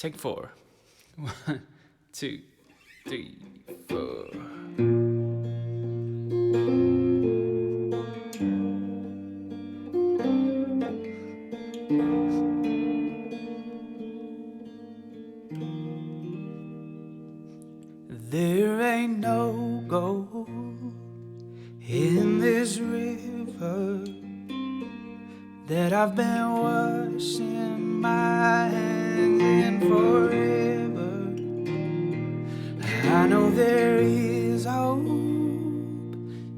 Take 4. 1, 2, 3, 4. There ain't no gold in this river that I've been washing my hands in forever. I know there is hope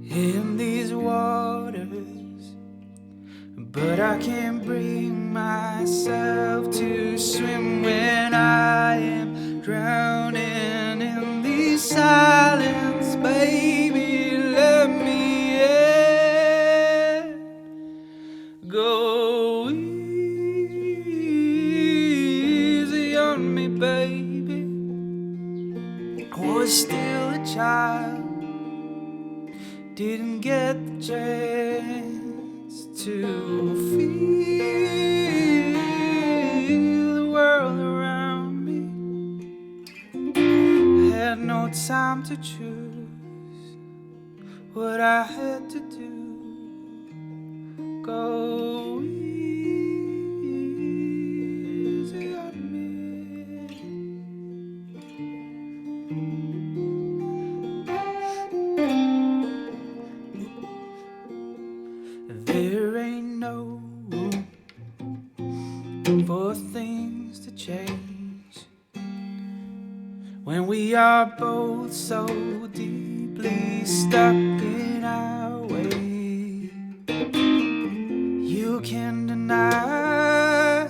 in these waters, but I can't bring myself to swim when I am drowning in these silence, baby, let me in. Go easy on me, baby. I was still a child, didn't get the chance to feel the world around me. Had no time to choose what I had to do. Go easy on me. There ain't no room for things to change when we are both so deeply stuck in our way. You can deny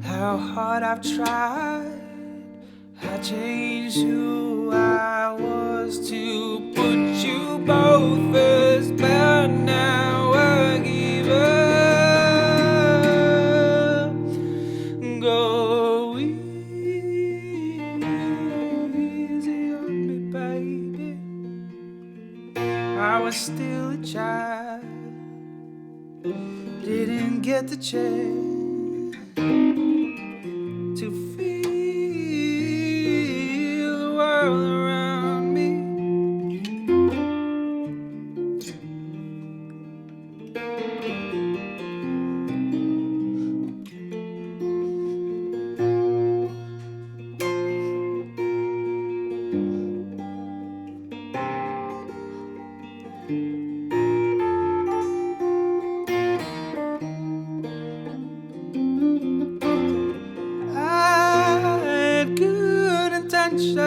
how hard I've tried. I changed who I was to put you both first, but now I give up. Go easy on me, baby. I was still a child, didn't get the chance to feel the world around me. Good intentions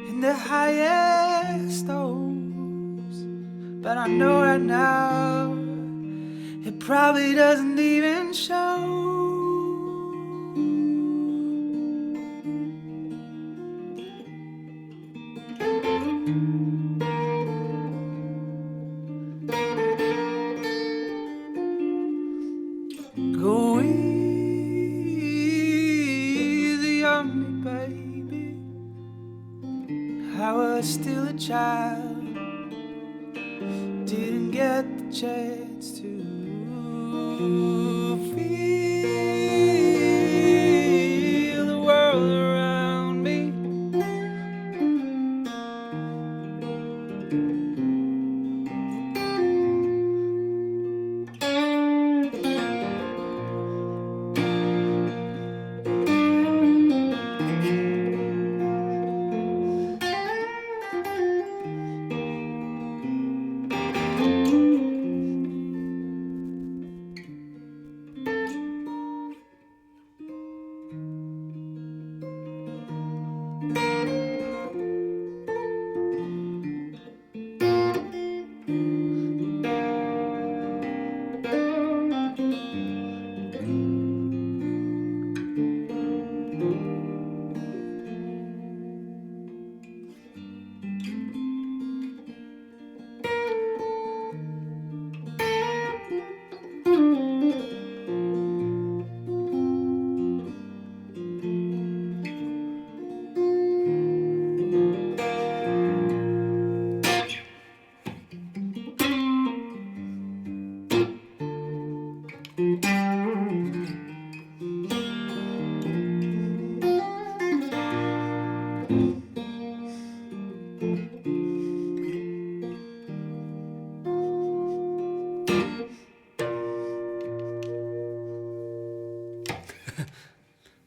in the highest hopes, but I know right now it probably doesn't even show. Go easy on me, baby. I was still a child, didn't get the chance to feel the world around me.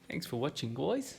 Thanks for watching, guys.